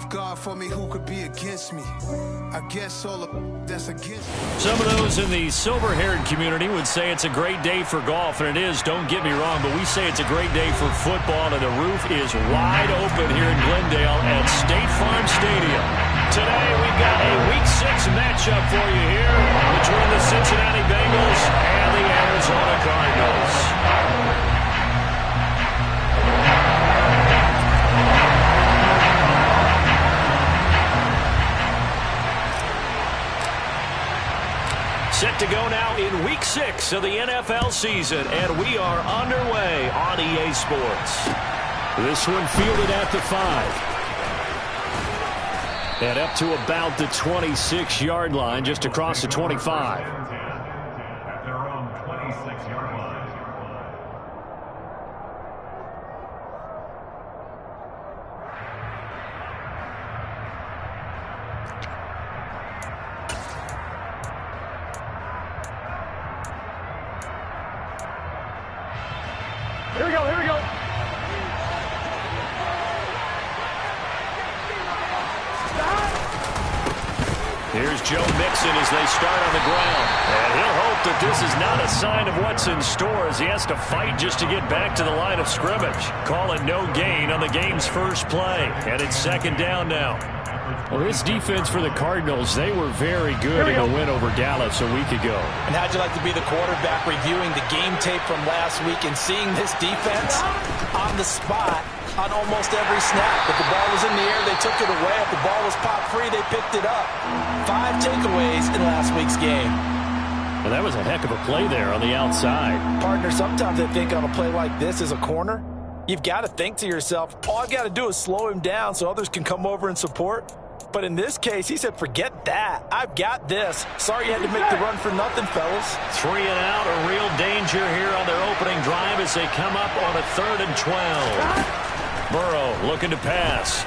God for me, who could be against me? I guess all of that's against me. Some of those in the silver-haired community would say it's a great day for golf, and it is, don't get me wrong, but we say it's a great day for football, and the roof is wide open here in Glendale at State Farm Stadium. Today we've got a Week 6 matchup for you here between the Cincinnati Bengals and the Arizona Cardinals. Set to go now in Week 6 of the NFL season, and we are underway on EA Sports. This one fielded at the 5. And up to about the 26-yard line, just across the 25. At their own 26-yard line. Here we go, here we go. Here's Joe Mixon as they start on the ground. And he'll hope that this is not a sign of what's in store as he has to fight just to get back to the line of scrimmage. Call it no gain on the game's first play. And it's second down now. Well, this defense for the Cardinals, they were very good in a win over Dallas a week ago. And how'd you like to be the quarterback reviewing the game tape from last week and seeing this defense on the spot on almost every snap? If the ball was in the air, they took it away. If the ball was popped free, they picked it up. 5 takeaways in last week's game. And that was a heck of a play there on the outside. Partner, sometimes I think on a play like this as a corner, you've got to think to yourself, all I've got to do is slow him down so others can come over and support. But in this case, he said, forget that. I've got this. Sorry you had to make the run for nothing, fellas. 3 and out, a real danger here on their opening drive as they come up on a 3rd and 12. Burrow looking to pass.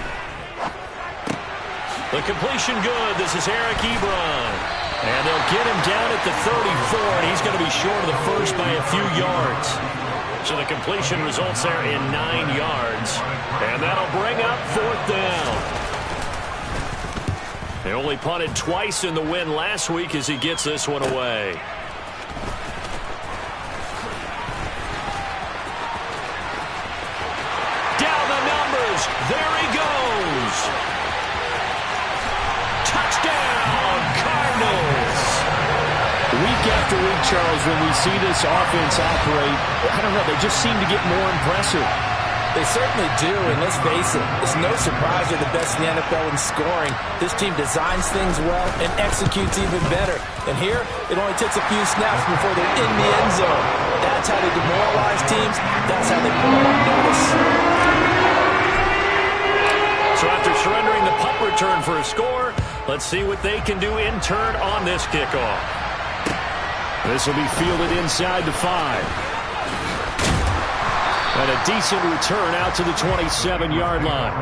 The completion good. This is Eric Ebron. And they'll get him down at the 34, and he's going to be short of the first by a few yards. So the completion results there in 9 yards. And that'll bring up 4th down. They only punted twice in the win last week as he gets this one away. Down the numbers. There he goes. Touchdown, Cardinals. Week after week, Charles, when we see this offense operate, I don't know, they just seem to get more impressive. They certainly do, and let's face it, it's no surprise they're the best in the NFL in scoring. This team designs things well and executes even better. And here, it only takes a few snaps before they're in the end zone. That's how they demoralize teams. That's how they put them on notice. So after surrendering the punt return for a score, let's see what they can do in turn on this kickoff. This will be fielded inside the 5. And a decent return out to the 27-yard line.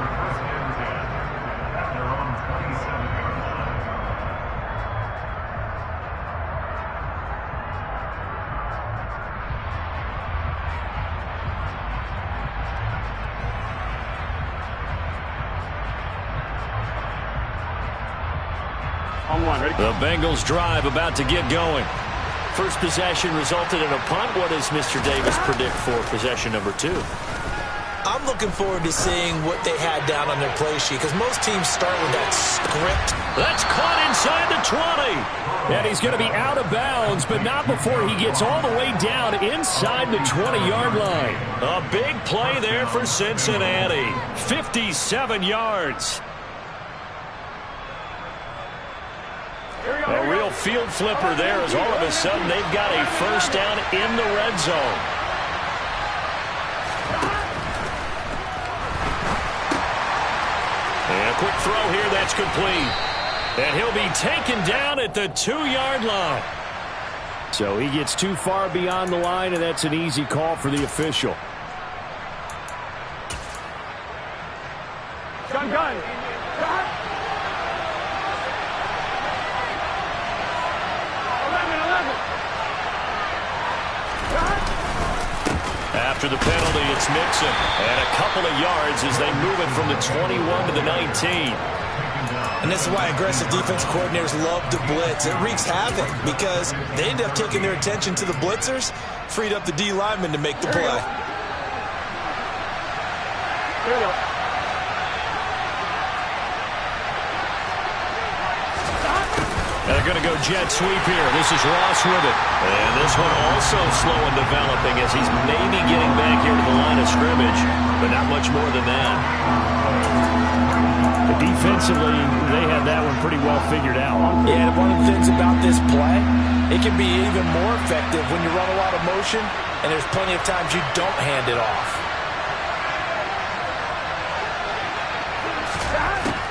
The Bengals drive about to get going. First possession resulted in a punt. What does Mr. Davis predict for possession number 2? I'm looking forward to seeing what they had down on their play sheet, because most teams start with that script. That's caught inside the 20. And he's going to be out of bounds, but not before he gets all the way down inside the 20-yard line. A big play there for Cincinnati. 57 yards. A real field flipper there as all of a sudden they've got a first down in the red zone. And a quick throw here, that's complete. And he'll be taken down at the 2-yard line. So he gets too far beyond the line, and that's an easy call for the official. Gun. After the penalty, it's Mixon. And a couple of yards as they move it from the 21 to the 19. And this is why aggressive defense coordinators love to blitz. It wreaks havoc because they end up taking their attention to the blitzers, freed up the D lineman to make the play. Here we go. They're going to go jet sweep here. This is Ross with it. And this one also slow in developing as he's maybe getting back here to the line of scrimmage, but not much more than that. Defensively, they had that one pretty well figured out. Yeah, and one of the things about this play, it can be even more effective when you run a lot of motion, and there's plenty of times you don't hand it off.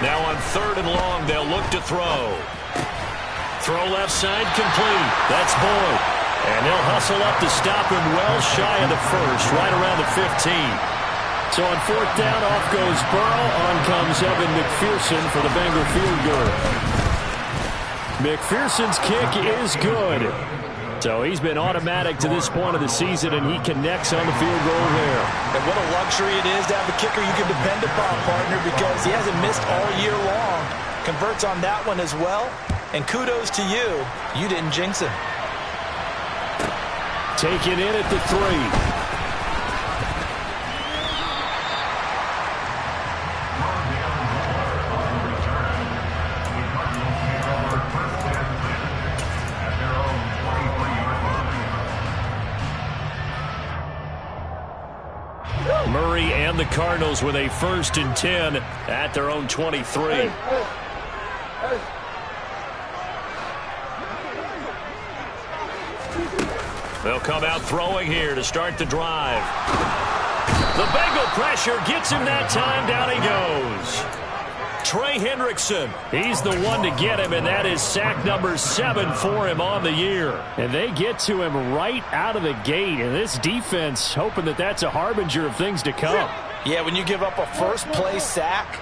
Now on 3rd and long, they'll look to throw. Throw left side complete. That's Boyd. And they'll hustle up to stop him well shy of the first, right around the 15. So on 4th down, off goes Burrow. On comes Evan McPherson for the Bengal field goal. McPherson's kick is good. So he's been automatic to this point of the season, and he connects on the field goal there. And what a luxury it is to have a kicker you can depend upon, partner, because he hasn't missed all year long. Converts on that one as well. And kudos to you. You didn't jinx him. Taken in at the 3. Murray and the Cardinals with a 1st and 10 at their own 23. They'll come out throwing here to start the drive. The Bengal pressure gets him that time. Down he goes. Trey Hendrickson, he's the one to get him, and that is sack number 7 for him on the year. And they get to him right out of the gate, and this defense hoping that that's a harbinger of things to come. Yeah, when you give up a first-play sack,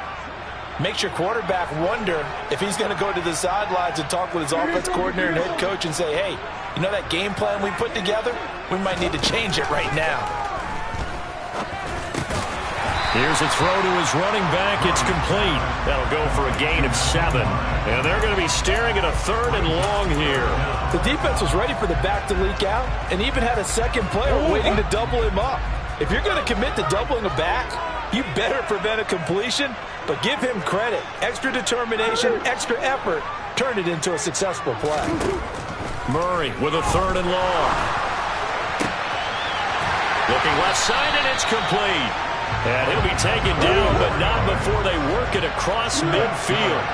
makes your quarterback wonder if he's going to go to the sidelines and talk with his offense coordinator and head coach and say, hey, you know that game plan we put together? We might need to change it right now. Here's a throw to his running back. It's complete. That'll go for a gain of 7. And they're going to be staring at a 3rd and long here. The defense was ready for the back to leak out and even had a second player waiting to double him up. If you're going to commit to doubling a back, you better prevent a completion, but give him credit. Extra determination, extra effort, turn it into a successful play. Murray with a 3rd and long. Looking left side, and it's complete. And he'll be taken down, but not before they work it across midfield.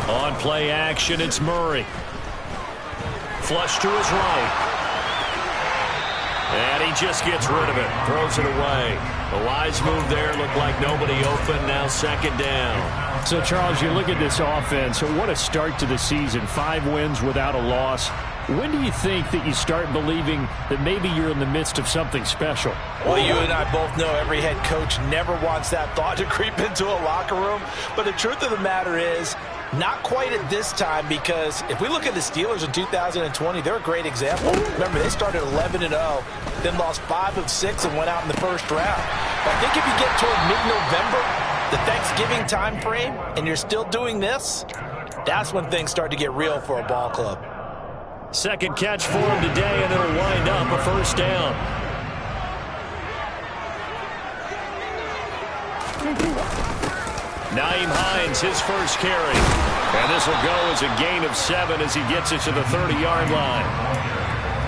On play action, it's Murray. Flush to his right. And he just gets rid of it. Throws it away. A wise move there. Looked like nobody open. Now 2nd down. So, Charles, you look at this offense. What a start to the season. 5 wins without a loss. When do you think that you start believing that maybe you're in the midst of something special? Well, you and I both know every head coach never wants that thought to creep into a locker room. But the truth of the matter is, not quite at this time, because if we look at the Steelers in 2020, they're a great example. Remember, they started 11-0, then lost 5 of 6 and went out in the 1st round. But I think if you get toward mid-November, the Thanksgiving time frame, and you're still doing this, that's when things start to get real for a ball club. 2nd catch for him today, and it'll wind up a 1st down. Nyheim Hines, his first carry. And this will go as a gain of 7 as he gets it to the 30-yard line.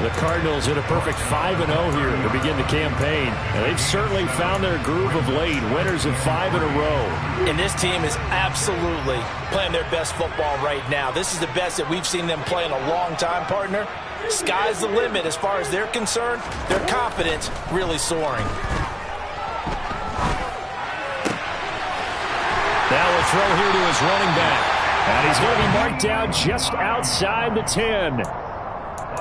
The Cardinals hit a perfect 5-0 here to begin the campaign. And they've certainly found their groove of late. Winners of 5 in a row. And this team is absolutely playing their best football right now. This is the best that we've seen them play in a long time, partner. Sky's the limit as far as they're concerned. Their confidence really soaring. Now a throw here to his running back. And he's going to be marked down just outside the 10.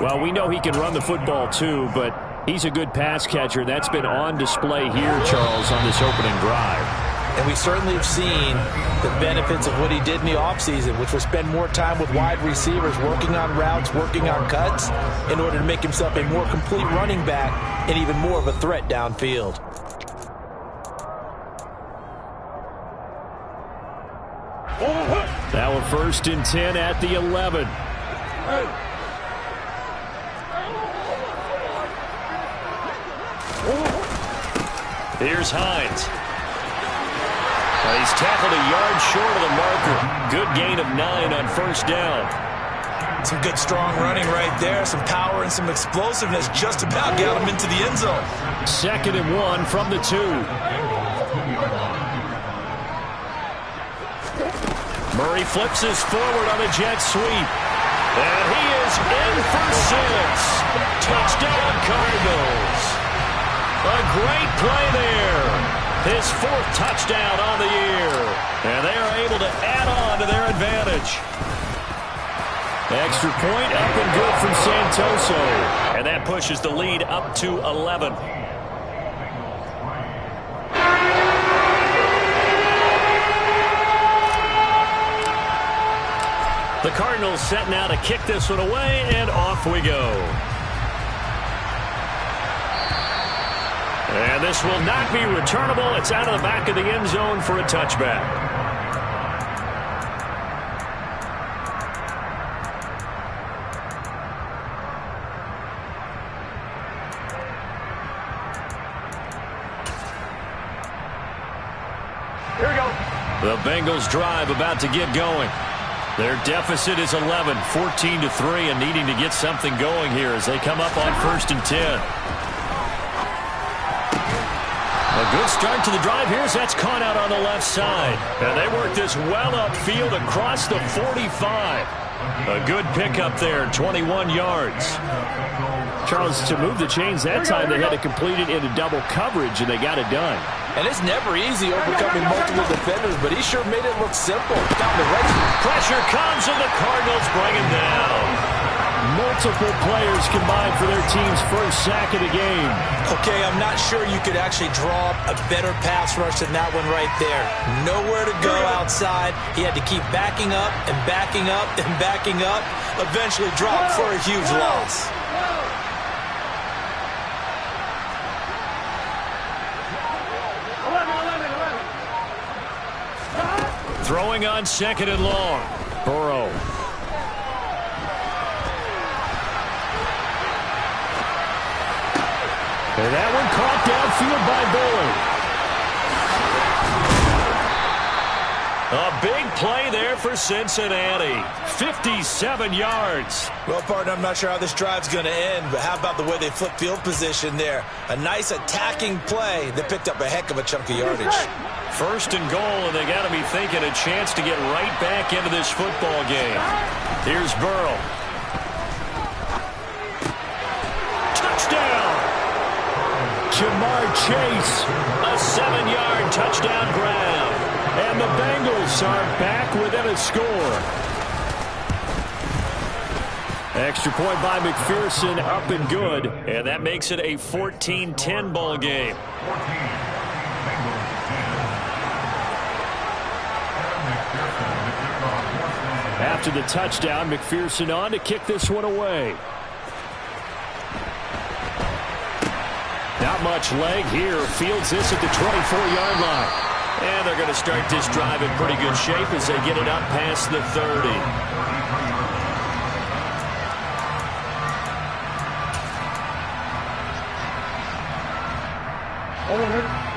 Well, we know he can run the football too, but he's a good pass catcher. That's been on display here, Charles, on this opening drive. And we certainly have seen the benefits of what he did in the offseason, which was spend more time with wide receivers, working on routes, working on cuts, in order to make himself a more complete running back and even more of a threat downfield. Now a 1st and 10 at the 11. Here's Hines. He's tackled a yard short of the marker. Good gain of 9 on 1st down. Some good strong running right there. Some power and some explosiveness just about got him into the end zone. 2nd and 1 from the 2. Murray flips his forward on a jet sweep. And he is in for 6. Touchdown Cardinals. A great play there. His 4th touchdown on the year. And they are able to add on to their advantage. Extra point up and good from Santoso. And that pushes the lead up to 11. The Cardinals set now to kick this one away, and off we go. And this will not be returnable. It's out of the back of the end zone for a touchback. Here we go. The Bengals drive about to get going. Their deficit is 11, 14-3, and needing to get something going here as they come up on 1st and 10. A good start to the drive here as that's caught out on the left side. And they work this well upfield across the 45. A good pickup there, 21 yards. Charles, to move the chains that time, they had to complete it into double coverage, and they got it done. And it's never easy overcoming multiple defenders, but he sure made it look simple. Pressure comes, and the Cardinals bring him down. Multiple players combined for their team's 1st sack of the game. Okay, I'm not sure you could actually draw up a better pass rush than that one right there. Nowhere to go outside. He had to keep backing up and backing up and backing up. Eventually dropped for a huge loss. Throwing on 2nd and long. Burrow. And that one caught downfield by Bullard. A big play there for Cincinnati. 57 yards. Well, partner, I'm not sure how this drive's going to end, but how about the way they flip field position there? A nice attacking play that picked up a heck of a chunk of yardage. 1st and goal, and they got to be thinking a chance to get right back into this football game. Here's Burrow. Touchdown! Jamar Chase. A 7-yard touchdown grab. And the Bengals are back within a score. Extra point by McPherson, up and good. And that makes it a 14-10 ball game. After the touchdown, McPherson on to kick this one away. Not much leg here. Fields this at the 24-yard line. And they're going to start this drive in pretty good shape as they get it up past the 30.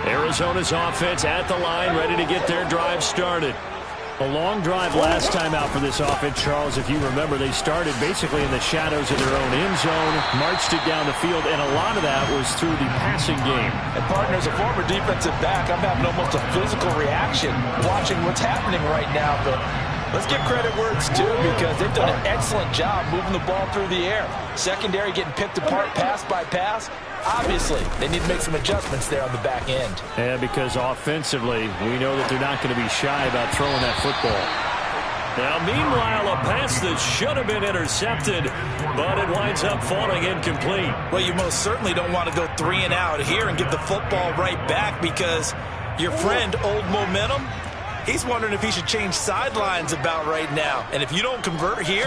Arizona's offense at the line, ready to get their drive started. A long drive last time out for this offense, Charles. If you remember, they started basically in the shadows of their own end zone, marched it down the field, and a lot of that was through the passing game. And, partner, as a former defensive back, I'm having almost a physical reaction watching what's happening right now. But let's give credit where it's due because they've done an excellent job moving the ball through the air. Secondary getting picked apart pass by pass. Obviously, they need to make some adjustments there on the back end. Yeah, because offensively, we know that they're not going to be shy about throwing that football. Now, meanwhile, a pass that should have been intercepted, but it winds up falling incomplete. Well, you most certainly don't want to go 3 and out here and give the football right back because Your friend, Old Momentum, he's wondering if he should change sidelines about right now. And if you don't convert here,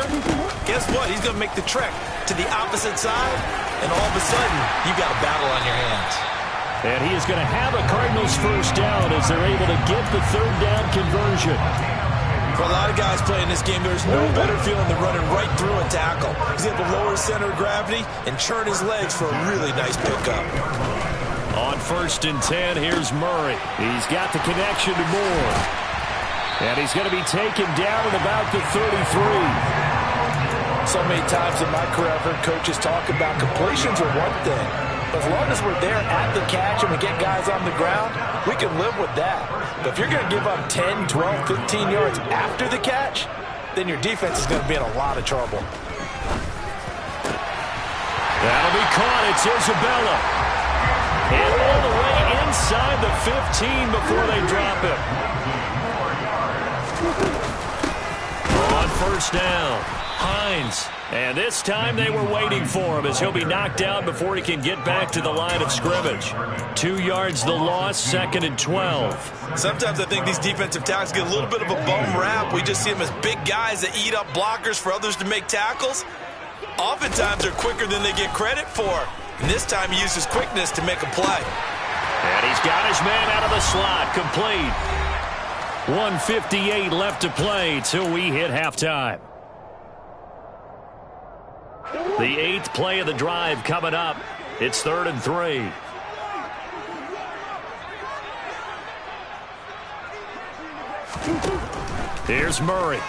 guess what? He's going to make the trek to the opposite side, and all of a sudden, you got a battle on your hands. And he is going to have a Cardinals first down as they're able to get the third down conversion. For a lot of guys playing this game, there's no better feeling than running right through a tackle. He's able to lower his center of gravity and churn his legs for a really nice pickup. On 1st and 10, here's Murray. He's got the connection to Moore. And he's going to be taken down at about the 33. So many times in my career, I've heard coaches talk about completions are one thing. But as long as we're there at the catch and we get guys on the ground, we can live with that. But if you're going to give up 10, 12, 15 yards after the catch, then your defense is going to be in a lot of trouble. That'll be caught. It's Isabella. And all the way inside the 15 before they drop it. On 1st down, Hines. And this time they were waiting for him as he'll be knocked down before he can get back to the line of scrimmage. 2 yards the loss, 2nd and 12. Sometimes I think these defensive tackles get a little bit of a bum rap. We just see them as big guys that eat up blockers for others to make tackles. Oftentimes they're quicker than they get credit for. And this time he uses quickness to make a play. And he's got his man out of the slot, complete. 1:58 left to play till we hit halftime. The 8th play of the drive coming up. It's 3rd and 3. Here's Murray.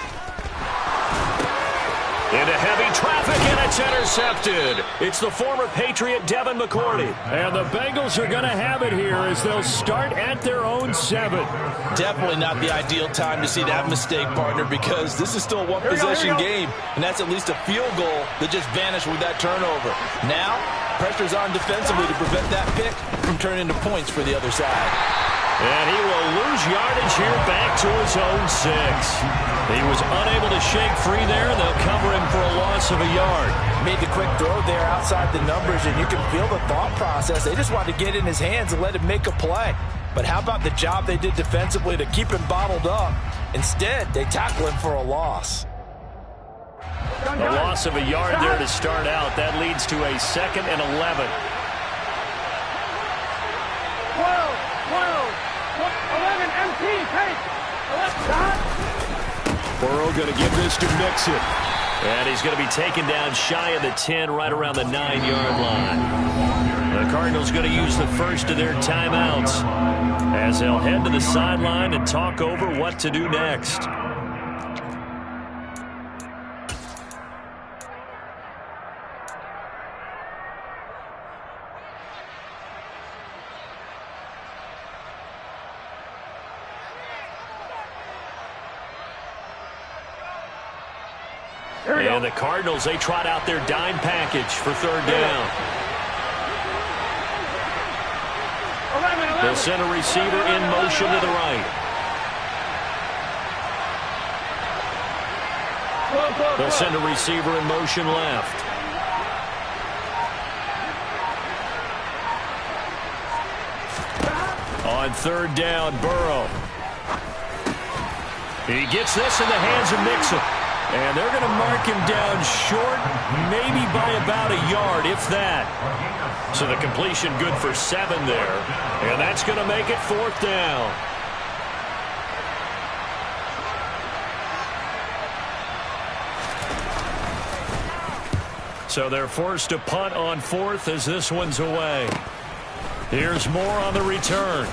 Into heavy traffic, and it's intercepted. It's the former Patriot Devin McCourty. And the Bengals are going to have it here as they'll start at their own 7. Definitely not the ideal time to see that mistake, partner, because this is still a one-possession game, and that's at least a field goal that just vanished with that turnover. Now, pressure's on defensively to prevent that pick from turning into points for the other side. And he will lose yardage here back to his own 6. He was unable to shake free there, and they'll cover him for a loss of a yard. Made the quick throw there outside the numbers, and you can feel the thought process. They just wanted to get in his hands and let him make a play. But how about the job they did defensively to keep him bottled up? Instead, they tackle him for a loss. A loss of a yard there to start out. That leads to a 2nd and 11. 11, MT, take. Left shot. Burrow going to give this to Mixon. And he's going to be taken down shy of the 10, right around the 9-yard line. The Cardinals going to use the first of their timeouts as they'll head to the sideline and talk over what to do next. And the Cardinals, they trot out their dime package for 3rd down. 11. They'll send a receiver in motion to the right. They'll send a receiver in motion left. On 3rd down, Burrow. He gets this in the hands of Mixon. And they're going to mark him down short, maybe by about a yard, if that. So the completion good for 7 there. And that's going to make it 4th down. So they're forced to punt on 4th as this one's away. Here's Moore on the return.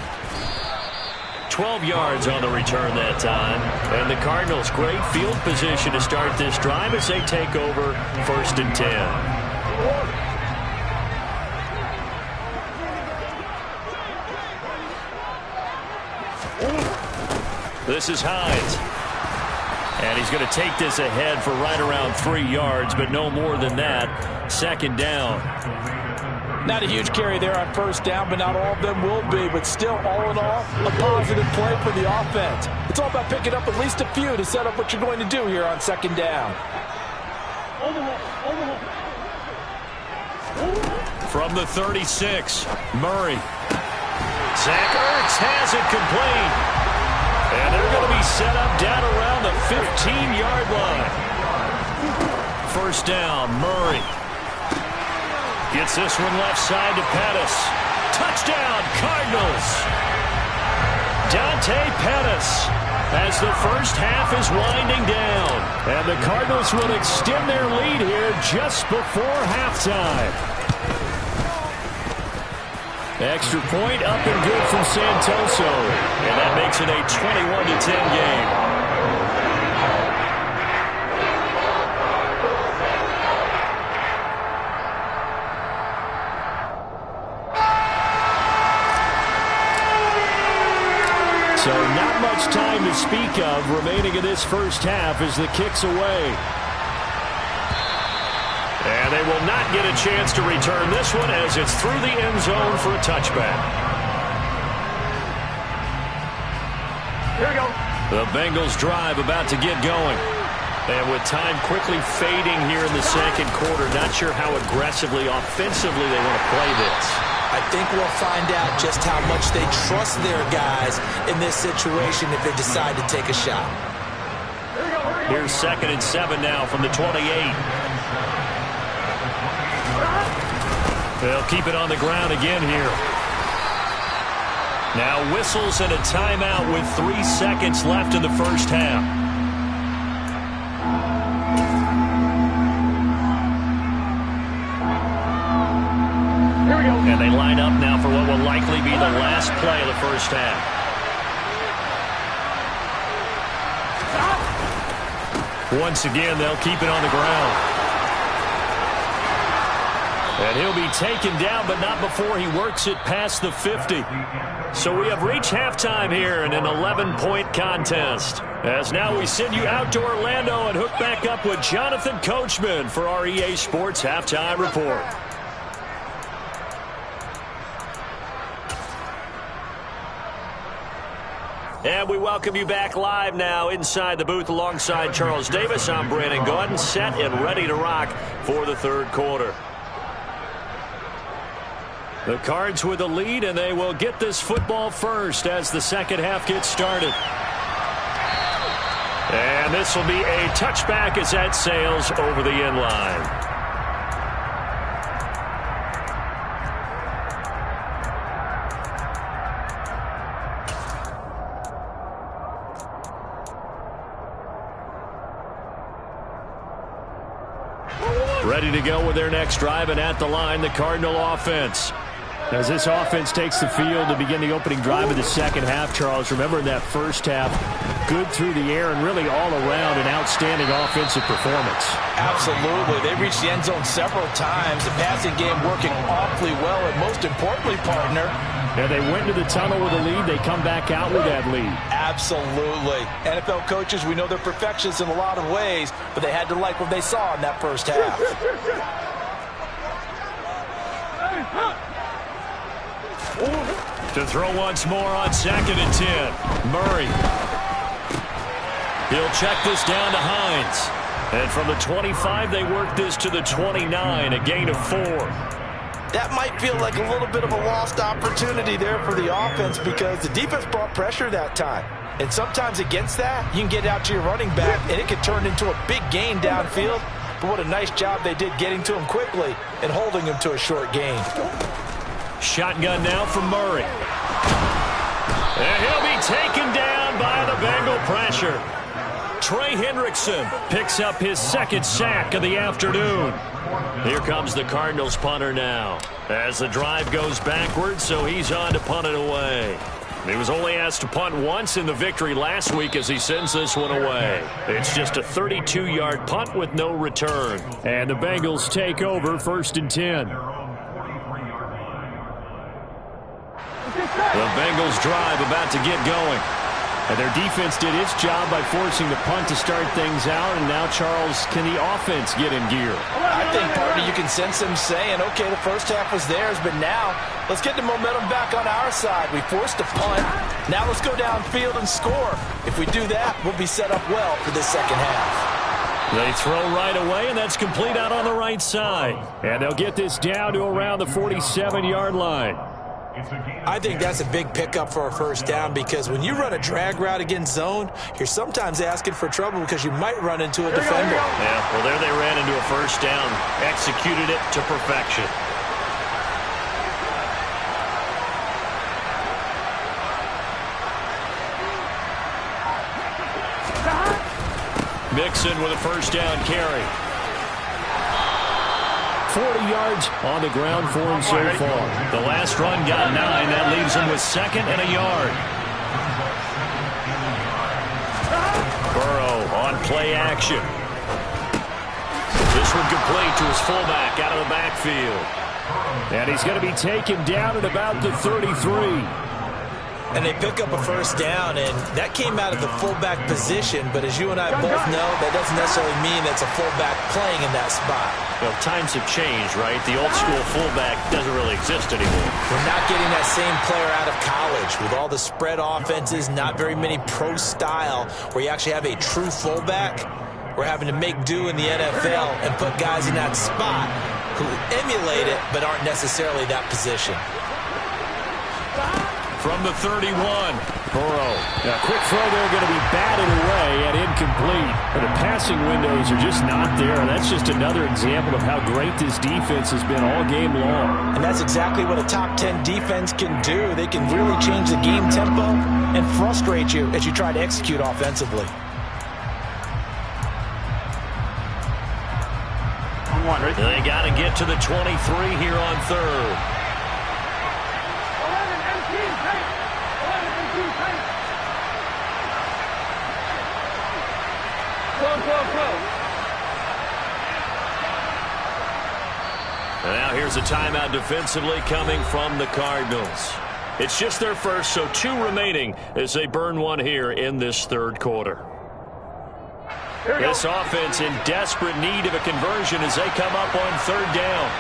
12 yards on the return that time. And the Cardinals, great field position to start this drive as they take over 1st and 10. This is Hines. And he's going to take this ahead for right around 3 yards, but no more than that. 2nd down. Not a huge carry there on 1st down, but not all of them will be. But still, all in all, a positive play for the offense. It's all about picking up at least a few to set up what you're going to do here on 2nd down. From the 36, Murray. Zach Ertz has it complete. And they're going to be set up down around the 15-yard line. First down, Murray. Gets this one left side to Pettis. Touchdown, Cardinals. Dante Pettis as the first half is winding down. And the Cardinals will extend their lead here just before halftime. Extra point up and good from Santoso. And that makes it a 21-10 game. So not much time to speak of remaining in this first half as the kick's away. And they will not get a chance to return this one as it's through the end zone for a touchback. Here we go. The Bengals drive about to get going. And with time quickly fading here in the second quarter, not sure how aggressively, offensively they want to play this. I think we'll find out just how much they trust their guys in this situation if they decide to take a shot. Here's 2nd and 7 now from the 28. They'll keep it on the ground again here. Now whistles and a timeout with 3 seconds left in the first half. And they line up now for what will likely be the last play of the first half. Once again, they'll keep it on the ground. And he'll be taken down, but not before he works it past the 50. So we have reached halftime here in an 11-point contest. As now we send you out to Orlando and hook back up with Jonathan Coachman for our EA Sports Halftime Report. And we welcome you back live now inside the booth alongside Charles Davis. I'm Brandon Gordon, set and ready to rock for the third quarter. The Cards with the lead, and they will get this football first as the second half gets started. And this will be a touchback as that sails over the end line. Ready to go with their next drive, and at the line, the Cardinal offense. As this offense takes the field to begin the opening drive of the second half, Charles, remember in that first half, good through the air and really all around an outstanding offensive performance. Absolutely. They reached the end zone several times. The passing game working awfully well, and most importantly, partner, and they went into the tunnel with a lead. They come back out with that lead. Absolutely. NFL coaches, we know they're perfectionists in a lot of ways, but they had to like what they saw in that first half. To throw once more on 2nd and 10. Murray. He'll check this down to Hines. And from the 25, they work this to the 29, a gain of 4. That might feel like a little bit of a lost opportunity there for the offense because the defense brought pressure that time. And sometimes against that, you can get out to your running back, and it can turn into a big gain downfield. But what a nice job they did getting to him quickly and holding him to a short gain. Shotgun now from Murray. And he'll be taken down by the Bengal pressure. Trey Hendrickson picks up his second sack of the afternoon. Here comes the Cardinals punter now. As the drive goes backwards, so he's on to punt it away. He was only asked to punt once in the victory last week as he sends this one away. It's just a 32-yard punt with no return. And the Bengals take over 1st and 10. The Bengals drive about to get going. And their defense did its job by forcing the punt to start things out. And now, Charles, can the offense get in gear? I think, partner, you can sense them saying, okay, the first half was theirs, but now let's get the momentum back on our side. We forced a punt. Now let's go downfield and score. If we do that, we'll be set up well for this second half. They throw right away, and that's complete out on the right side. And they'll get this down to around the 47-yard line. I think that's a big pickup for a first down because when you run a drag route against zone, you're sometimes asking for trouble because you might run into a defender. Yeah, well, there they ran into a first down, executed it to perfection. Mixon with a first down carry. 40 yards on the ground for him so far. The last run got 9. That leaves him with 2nd and a yard. Burrow on play action. This one complete to his fullback out of the backfield. And he's going to be taken down at about the 33. And they pick up a first down, and that came out of the fullback position. But as you and I both know, that doesn't necessarily mean that's a fullback playing in that spot. Well, times have changed, right? The old school fullback doesn't really exist anymore. We're not getting that same player out of college with all the spread offenses, not very many pro style, where you actually have a true fullback. We're having to make do in the NFL and put guys in that spot who emulate it but aren't necessarily that position. From the 31, Burrow. A quick throw there going to be batted away and incomplete. But the passing windows are just not there. That's just another example of how great this defense has been all game long. And that's exactly what a top 10 defense can do. They can really change the game tempo and frustrate you as you try to execute offensively. They got to get to the 23 here on 3rd. And now here's a timeout defensively coming from the Cardinals. It's just their first, so 2 remaining as they burn one here in this 3rd quarter. This offense in desperate need of a conversion as they come up on 3rd down.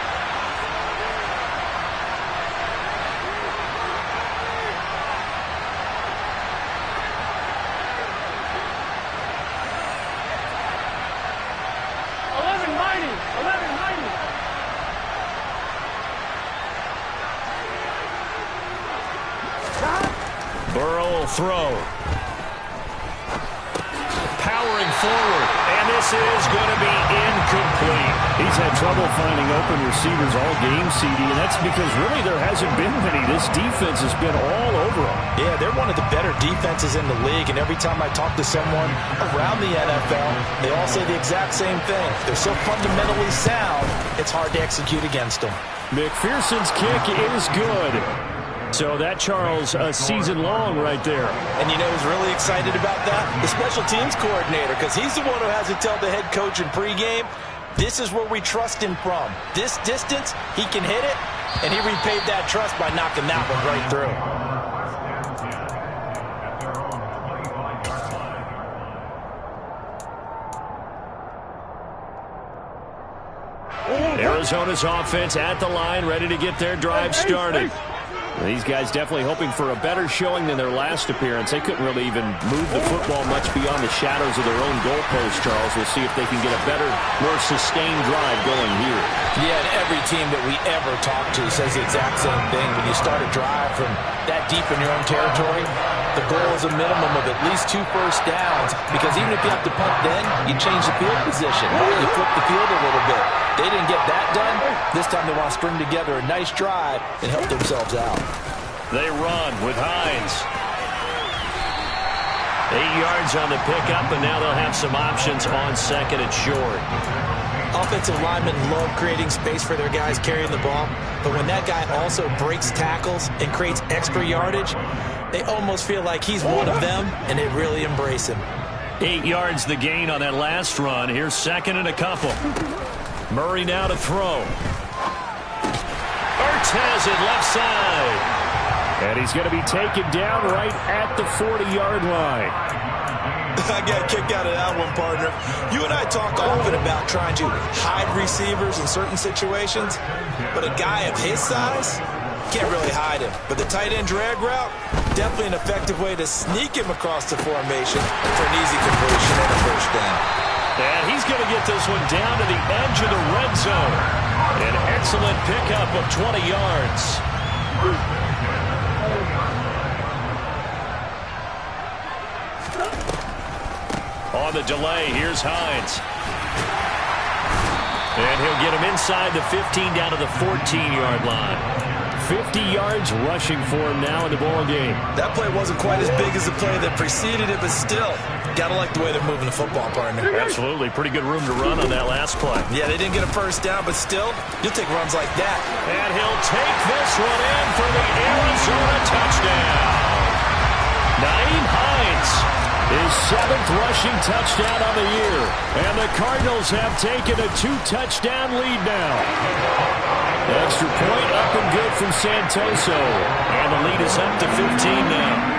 Burrow will throw. Powering forward, and this is going to be incomplete. He's had trouble finding open receivers all game, CD, and that's because really there hasn't been many. This defense has been all over them. Yeah, they're one of the better defenses in the league, and every time I talk to someone around the NFL, they all say the exact same thing. They're so fundamentally sound, it's hard to execute against them. McPherson's kick is good. So that, Charles, a season long right there. And you know who's really excited about that? The special teams coordinator, because he's the one who has to tell the head coach in pregame, this is where we trust him from. This distance, he can hit it, and he repaid that trust by knocking that one right through. Arizona's offense at the line, ready to get their drive started. These guys definitely hoping for a better showing than their last appearance. They couldn't really even move the football much beyond the shadows of their own goalpost, Charles. We'll see if they can get a better, more sustained drive going here. Yeah, and every team that we ever talk to says the exact same thing. When you start a drive from that deep in your own territory, the goal is a minimum of at least 2 first downs, because even if you have to punt then, you change the field position. You flip the field a little bit. They didn't get that done. This time they want to string together a nice drive and help themselves out. They run with Hines. 8 yards on the pickup, and now they'll have some options on 2nd and short. Offensive linemen love creating space for their guys carrying the ball, but when that guy also breaks tackles and creates extra yardage, they almost feel like he's one of them, and they really embrace him. 8 yards the gain on that last run. Here's 2nd and a couple. Murray now to throw. Artez at left side. And he's going to be taken down right at the 40-yard line. I got a kick out of that one, partner. You and I talk often about trying to hide receivers in certain situations, but a guy of his size can't really hide him. But the tight end drag route, definitely an effective way to sneak him across the formation for an easy completion and a first down. And he's going to get this one down to the edge of the red zone. An excellent pickup of 20 yards. On the delay, here's Hines. And he'll get him inside the 15 down to the 14-yard line. 50 yards rushing for him now in the ball game. That play wasn't quite as big as the play that preceded it, but still, gotta like the way they're moving the football, partner. Absolutely. Pretty good room to run on that last play. Yeah, they didn't get a first down, but still, you'll take runs like that. And he'll take this one in for the Arizona touchdown. Nyheim Hines, his 7th rushing touchdown on the year. And the Cardinals have taken a 2-touchdown lead now. Extra point up and good from Santoso. And the lead is up to 15 now.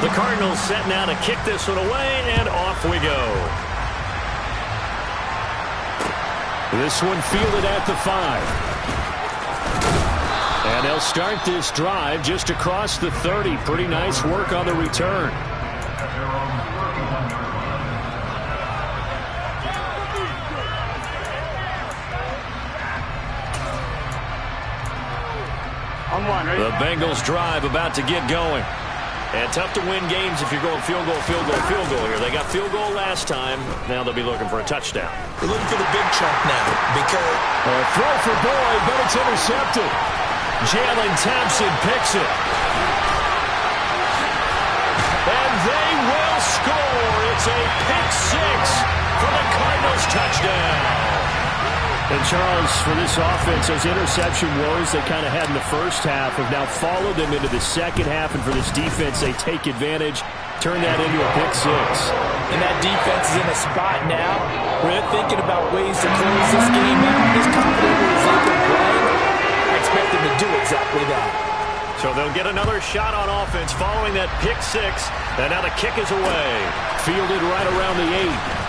The Cardinals set now to kick this one away, and off we go. This one fielded at the 5. And they'll start this drive just across the 30. Pretty nice work on the return. The Bengals drive about to get going. And tough to win games if you're going field goal here. They got field goal last time. Now they'll be looking for a touchdown. They're looking for the big chunk now because a throw for Boyd, but it's intercepted. Jalen Thompson picks it. And they will score. It's a pick 6 for the Cardinals touchdown. And Charles, for this offense, those interception woes they kind of had in the first half have now followed them into the second half. And for this defense, they take advantage, turn that into a pick 6. And that defense is in a spot now where they're thinking about ways to close this game out. As confidently as they've been playing, I expect them to do exactly that. So they'll get another shot on offense following that pick 6. And now the kick is away. Fielded right around the 8.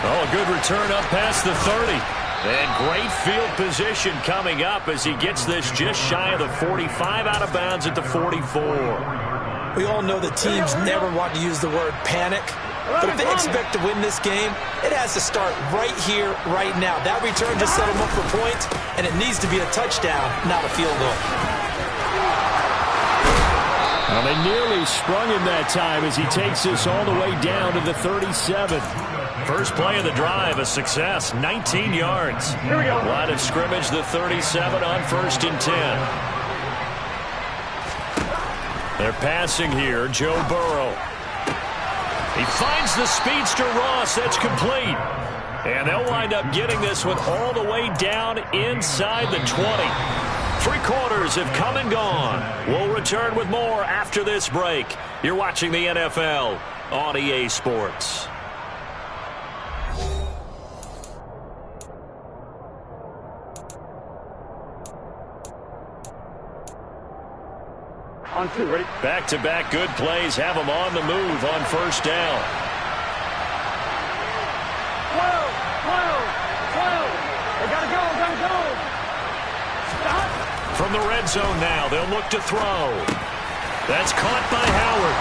Oh, a good return up past the 30. And great field position coming up as he gets this just shy of the 45, out of bounds at the 44. We all know that teams never want to use the word panic. But if they expect to win this game, it has to start right here, right now. That return just set them up for points, and it needs to be a touchdown, not a field goal. Well, they nearly sprung him that time as he takes this all the way down to the 37. First play of the drive, a success, 19 yards. Here we go. Line of scrimmage, the 37 on 1st and 10. They're passing here, Joe Burrow. He finds the speedster Ross, that's complete. And they'll wind up getting this one all the way down inside the 20. 3 quarters have come and gone. We'll return with more after this break. You're watching the NFL on EA Sports. On 2, ready? Back-to-back good plays have them on the move on 1st down. 12. They gotta go. Stop. From the red zone now, they'll look to throw. That's caught by Howard.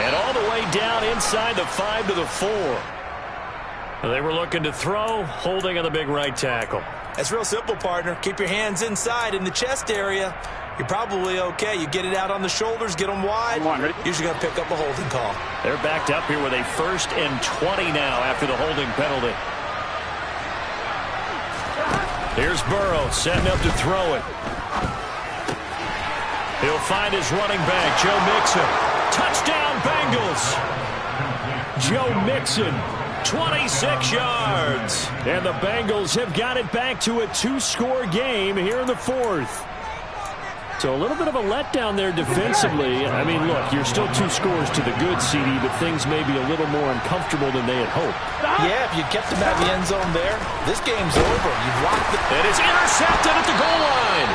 And all the way down inside the 5 to the 4. They were looking to throw, holding on the big right tackle. That's real simple, partner. Keep your hands inside in the chest area. You're probably okay. You get it out on the shoulders, get them wide. Usually going to pick up a holding call. They're backed up here with a 1st and 20 now after the holding penalty. Here's Burrow setting up to throw it. He'll find his running back, Joe Mixon. Touchdown, Bengals. Joe Mixon, 26 yards. And the Bengals have got it back to a 2-score game here in the 4th. So a little bit of a letdown there defensively. I mean, look, you're still 2 scores to the good, CD, but things may be a little more uncomfortable than they had hoped. Yeah, if you kept them at the end zone there, this game's over. You've locked the... And it's intercepted at the goal line.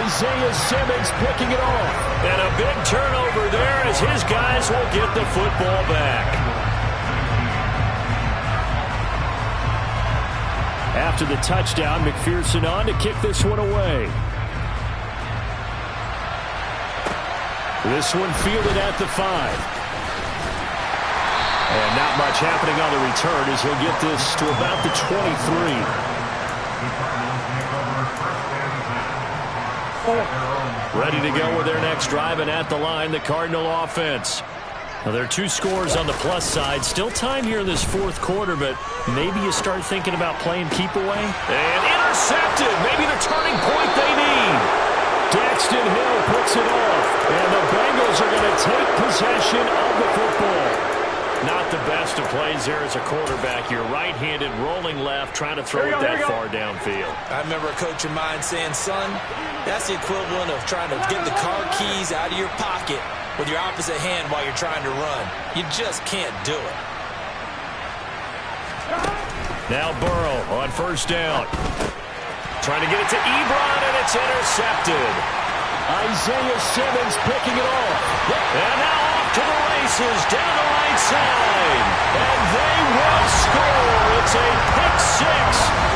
Isaiah Simmons picking it off. And a big turnover there as his guys will get the football back. After the touchdown, McPherson on to kick this one away. This one fielded at the 5. And not much happening on the return as he'll get this to about the 23. Ready to go with their next drive, and at the line, the Cardinal offense. Now, there are 2 scores on the plus side. Still time here in this fourth quarter, but maybe you start thinking about playing keep away. And intercepted. Maybe the turning point they need. Daxton Hill picks it off. And the Bengals are going to take possession of the football. Not the best of plays there as a quarterback. You're right-handed, rolling left, trying to throw it that far downfield. I remember a coach of mine saying, son, that's the equivalent of trying to get the car keys out of your pocket with your opposite hand while you're trying to run. You just can't do it. Now Burrow on first down. Trying to get it to Ebron, and it's intercepted. Isaiah Simmons picking it off. And now off to the races, down the right side. And they will score. It's a pick 6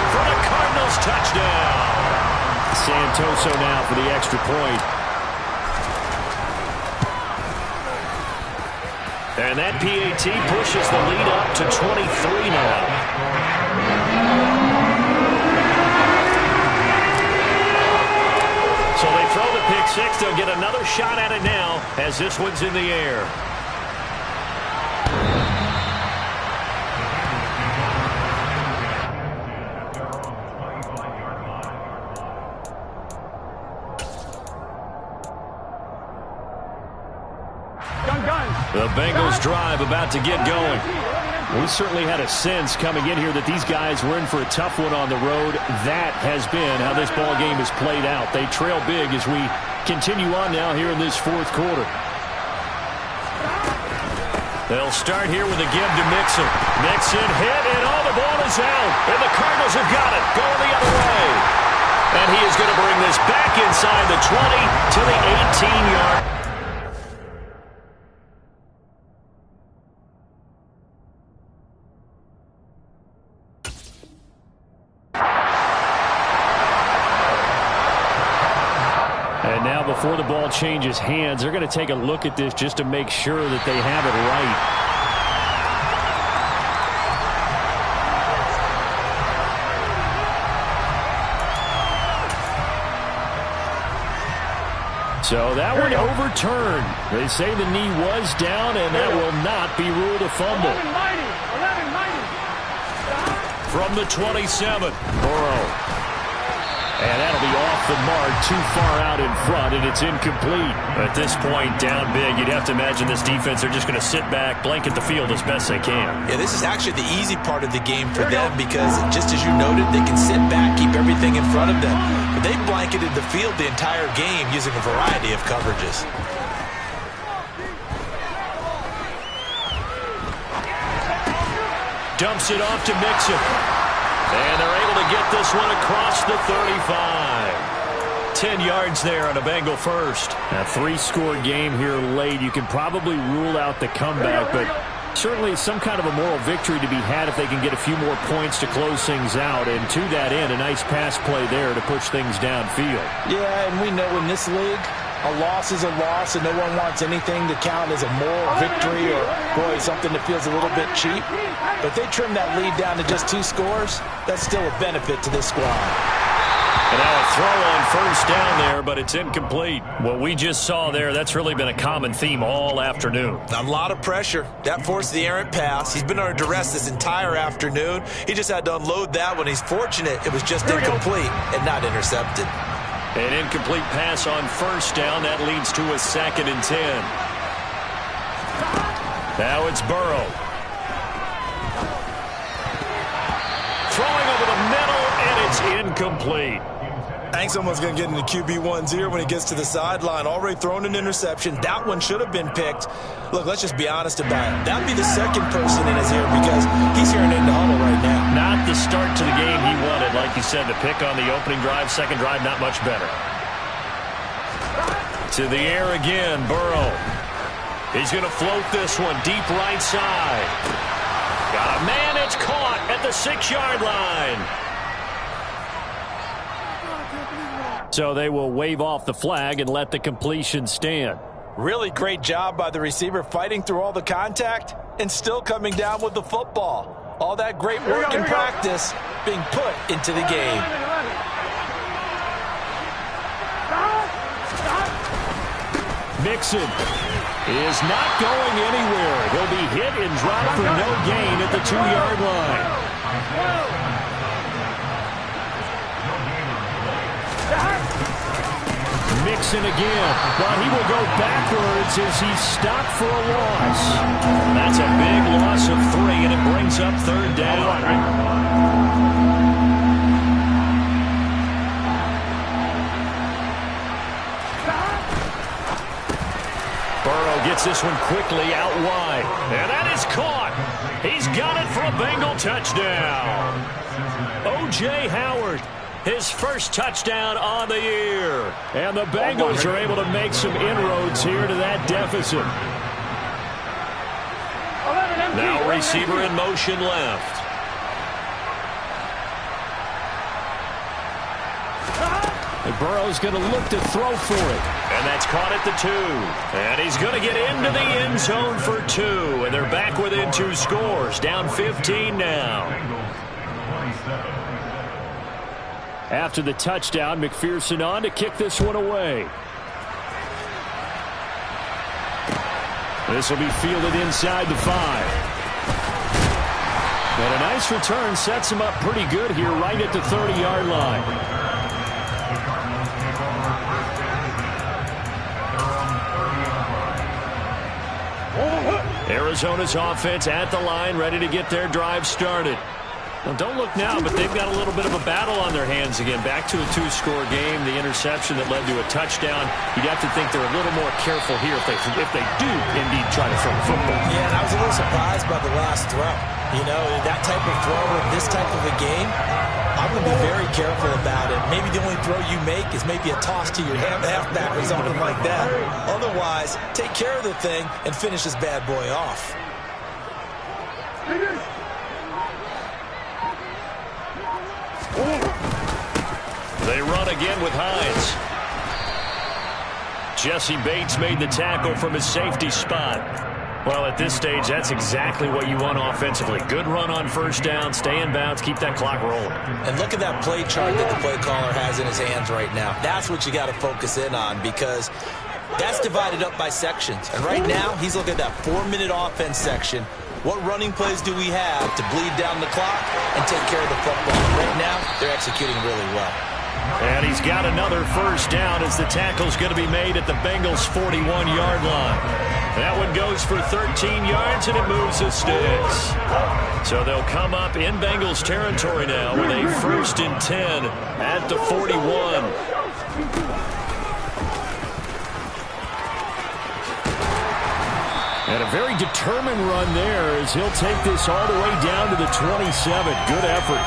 for the Cardinals touchdown. Santoso now for the extra point. And that PAT pushes the lead up to 23 now. So they throw the pick 6. They'll get another shot at it now as this one's in the air. The Bengals drive about to get going. We certainly had a sense coming in here that these guys were in for a tough one on the road. That has been how this ball game has played out. They trail big as we continue on now here in this fourth quarter. They'll start here with a give to Mixon. Mixon hit, and the ball is out. And the Cardinals have got it, going the other way. And he is going to bring this back inside the 20 to the 18-yard. Before the ball changes hands, they're going to take a look at this just to make sure that they have it right. So that one overturned. They say the knee was down, and that will not be ruled a fumble. From the 27, Burrow. And that'll be off the mark, too far out in front, and it's incomplete. At this point, down big, you'd have to imagine this defense are just going to sit back, blanket the field as best they can. Yeah, this is actually the easy part of the game for them because, just as you noted, they can sit back, keep everything in front of them. But they blanketed the field the entire game using a variety of coverages. Dumps it off to Mixon. And they're able to get this one across the 35. 10 yards there on a Bengal first. A 3-score game here late. You can probably rule out the comeback, but certainly some kind of a moral victory to be had if they can get a few more points to close things out. And to that end, a nice pass play there to push things downfield. Yeah, and we know in this league, a loss is a loss, and no one wants anything to count as a moral victory or, boy, something that feels a little bit cheap. But if they trim that lead down to just 2 scores, that's still a benefit to this squad. And now a throw on first down there, but it's incomplete. What we just saw there, that's really been a common theme all afternoon. A lot of pressure. That forced the errant pass. He's been under duress this entire afternoon. He just had to unload that one. He's fortunate it was just incomplete and not intercepted. An incomplete pass on first down. That leads to a 2nd and 10. Now it's Burrow. Throwing over the middle, and it's incomplete. Hank's almost going to get into QB1-0 when he gets to the sideline. Already thrown an interception. That one should have been picked. Look, let's just be honest about it. That would be the second person in his ear because he's hearing it in the huddle right now. Not the start to the game he wanted. Like you said, the pick on the opening drive, second drive, not much better. To the air again, Burrow. He's going to float this one deep right side. Got a man, it's caught at the 6-yard line. So they will wave off the flag and let the completion stand. Really great job by the receiver fighting through all the contact and still coming down with the football. All that great work and practice being put into the game. Mixon is not going anywhere. He'll be hit and dropped for no gain at the 2-yard line. Mixon again, but he will go backwards as he's stopped for a loss. That's a big loss of 3, and it brings up 3rd down. Burrow gets this one quickly out wide. And that is caught. He's got it for a Bengal touchdown. O.J. Howard, his first touchdown on the year. And the Bengals are able to make some inroads here to that deficit. Now receiver in motion left. And Burrow's going to look to throw for it. And that's caught at the 2. And he's going to get into the end zone for 2. And they're back within 2 scores. Down 15 now. After the touchdown, McPherson on to kick this one away. This will be fielded inside the 5. And a nice return sets him up pretty good here right at the 30-yard line. Arizona's offense at the line, ready to get their drive started. Well, don't look now, but they've got a little bit of a battle on their hands again. Back to a 2-score game. The interception that led to a touchdown. You'd have to think they're a little more careful here if they do indeed try to throw the football. Yeah, and I was a little surprised by the last throw. You know, that type of throw in this type of a game, I'm going to be very careful about it. Maybe the only throw you make is maybe a toss to your halfback or something like that. Otherwise, take care of the thing and finish this bad boy off. They run again with Hines. Jesse Bates made the tackle from his safety spot. Well, at this stage, that's exactly what you want offensively. Good run on first down, stay in bounds, keep that clock rolling. And look at that play chart that the play caller has in his hands right now. That's what you got to focus in on, because that's divided up by sections. And right now, he's looking at that 4-minute offense section. What running plays do we have to bleed down the clock and take care of the football? Right now, they're executing really well. And he's got another first down as the tackle's going to be made at the Bengals' 41-yard line. That one goes for 13 yards, and it moves the sticks. So they'll come up in Bengals territory now with a 1st and 10 at the 41. And a very determined run there as he'll take this all the way down to the 27. Good effort.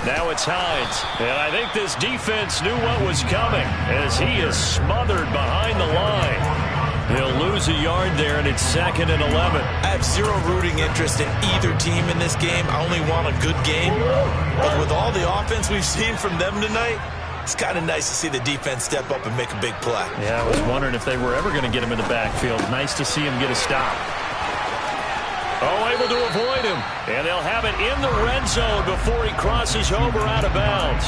Now it's Hines, and I think this defense knew what was coming as he is smothered behind the line. He'll lose a yard there, and it's 2nd and 11. I have zero rooting interest in either team in this game. I only want a good game. But with all the offense we've seen from them tonight, it's kind of nice to see the defense step up and make a big play. Yeah, I was wondering if they were ever going to get him in the backfield. Nice to see him get a stop. Oh, able to avoid him. And they'll have it in the red zone before he crosses over out of bounds.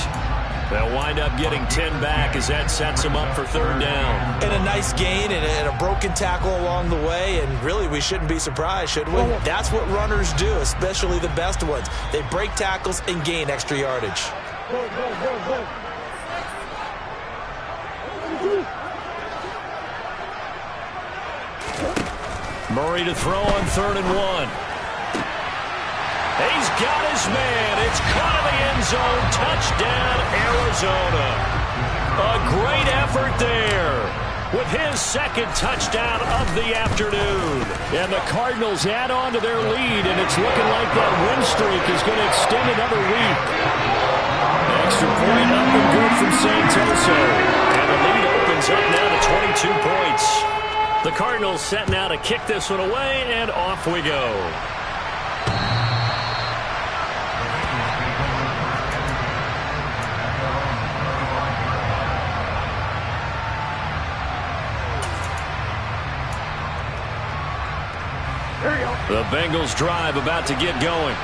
They'll wind up getting 10 back as that sets him up for 3rd down. And a nice gain and a broken tackle along the way. And really, we shouldn't be surprised, should we? That's what runners do, especially the best ones. They break tackles and gain extra yardage. Murray to throw on 3rd and 1. He's got his man. It's caught in the end zone. Touchdown, Arizona. A great effort there with his 2nd touchdown of the afternoon. And the Cardinals add on to their lead, and it's looking like that win streak is going to extend another week. Extra point up and good from Santoso. And the lead opens up now to 22 points. The Cardinals setting out to kick this one away, and off we go. The Bengals drive about to get going.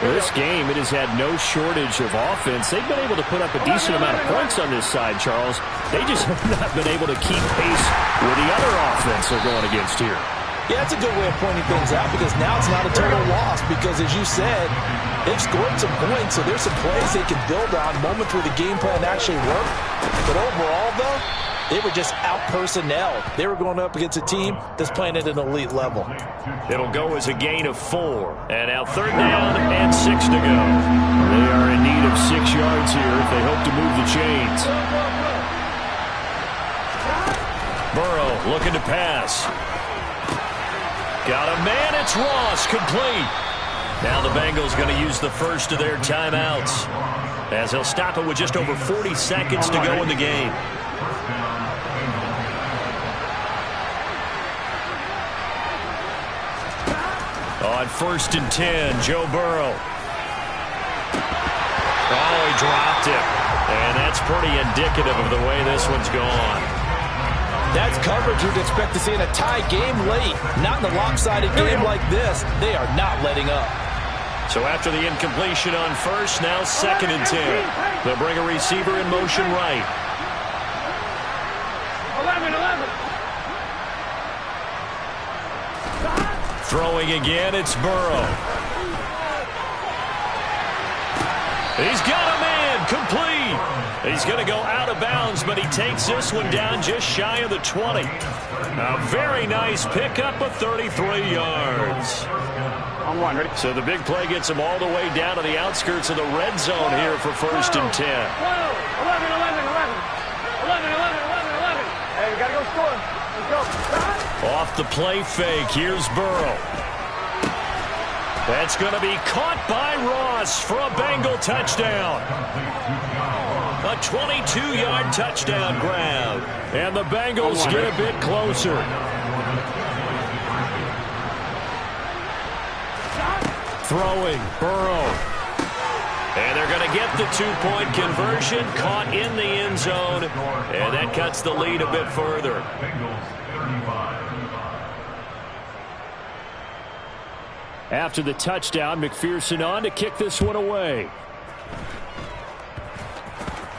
This game, it has had no shortage of offense. They've been able to put up a decent amount of points on this side, Charles. They just have not been able to keep pace with the other offense they're going against here. Yeah, that's a good way of pointing things out because now it's not a total loss because, as you said, they've scored some points, so there's some plays they can build on, moments where the game plan actually worked. But overall, though, they were just out-personnelled. They were going up against a team that's playing at an elite level. It'll go as a gain of 4. And now 3rd down and 6 to go. They are in need of 6 yards here if they hope to move the chains. Burrow looking to pass. Got a man, it's Ross, complete. Now the Bengals going to use the first of their timeouts, as they'll stop it with just over 40 seconds to go in the game. On 1st and 10, Joe Burrow. Oh, he dropped it. And that's pretty indicative of the way this one's gone. That's coverage you'd expect to see in a tie game late. Not in a lopsided game like this. They are not letting up. So after the incompletion on 1st, now 2nd and 10. They'll bring a receiver in motion right. 11. Throwing again, it's Burrow. He's got a man, complete. He's going to go out of bounds, but he takes this one down just shy of the 20. A very nice pickup of 33 yards. On 1, ready? So the big play gets him all the way down to the outskirts of the red zone here for 1st and 10. 11. Hey, we got to go score. Let's go. Off the play fake, here's Burrow. That's going to be caught by Ross for a Bengal touchdown. A 22-yard touchdown grab. And the Bengals get a bit closer. Throwing, Burrow. And they're going to get the 2-point conversion, caught in the end zone. And that cuts the lead a bit further. After the touchdown, McPherson on to kick this one away.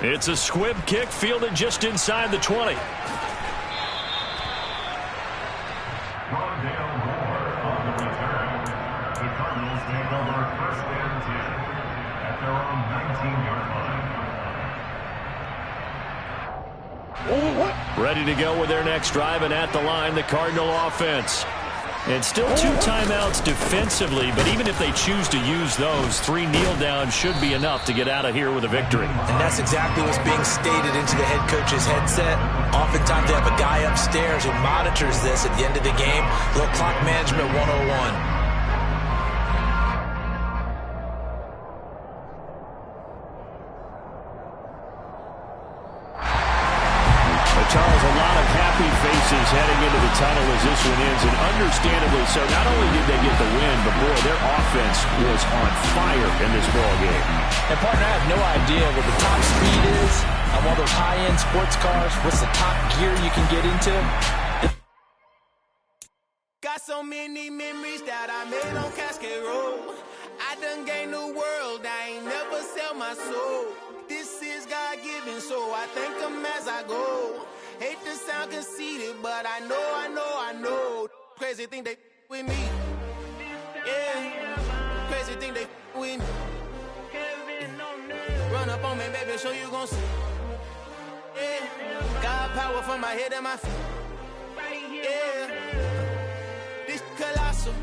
It's a squib kick fielded just inside the 20. Ready to go with their next drive, and at the line, the Cardinal offense. And still 2 timeouts defensively, but even if they choose to use those, 3 kneel downs should be enough to get out of here with a victory. And that's exactly what's being stated into the head coach's headset. Oftentimes they have a guy upstairs who monitors this at the end of the game. Little clock management 101. Charles, a lot of happy faces heading into the tunnel as this one ends, and understandably so. Not only did they get the win, but boy, their offense was on fire in this ball game. And partner, I have no idea what the top speed is on one of those high-end sports cars. What's the top gear you can get into? Got so many memories that I made on Cascade Road. I done gained the world, I ain't never sell my soul. This is God-given, so I thank him as I go. Hate to sound conceited, but I know. Crazy thing they with me. Yeah, crazy thing they with me. Run up on me, baby, show you gon' see. Yeah, God power from my head and my feet. Yeah, this colossal.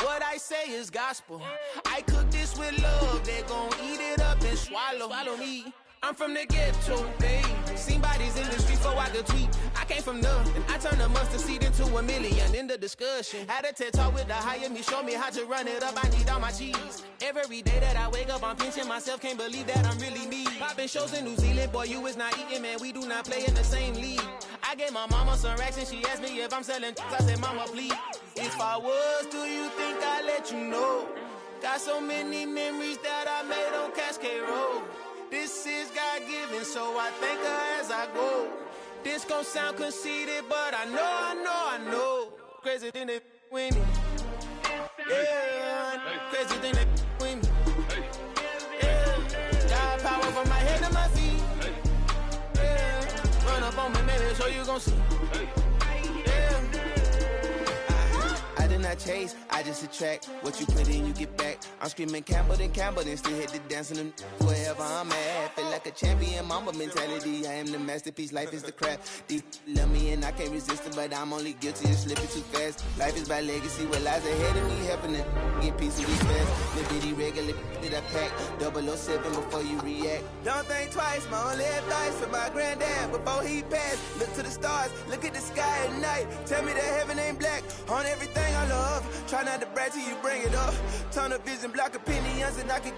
What I say is gospel. I cook this with love. They gon' eat it up and swallow me. I'm from the ghetto, babe. Seen bodies in the streets so I could tweet. I came from nothing. I turned a mustard seed into a million in the discussion. Had a TED talk with the higher me. Show me how to run it up. I need all my cheese. Every day that I wake up, I'm pinching myself. Can't believe that I'm really me. Popping shows in New Zealand. Boy, you is not eating, man. We do not play in the same league. I gave my mama some racks and she asked me if I'm selling. I said, mama, please. If I was, do you think I'd let you know? Got so many memories that I made on Cascade Road. This is God-given, so I thank her as I go. This gon' sound conceited, but I know. Crazy than they with me. Yeah, crazy than they with me. Yeah, got power from my head to my feet. Yeah, run up on me, baby, so you gon' see. Yeah. I did not chase, I just attract. What you put in, you get back. I'm screaming Campbell, then still hit the dance and wherever I'm at. Feel like a champion, mamba mentality. I am the masterpiece, life is the crap. Deep love me and I can't resist it, but I'm only guilty of slipping too fast. Life is by legacy, what lies ahead of me, helping to get pieces of fast. Liberty regular that I pack, 007 before you react. Don't think twice, my only advice for my granddad before he passed. Look to the stars, look at the sky at night. Tell me that heaven ain't black on everything I love. Try not to brag till you bring it up. Tunnel vision, block opinions, and I could give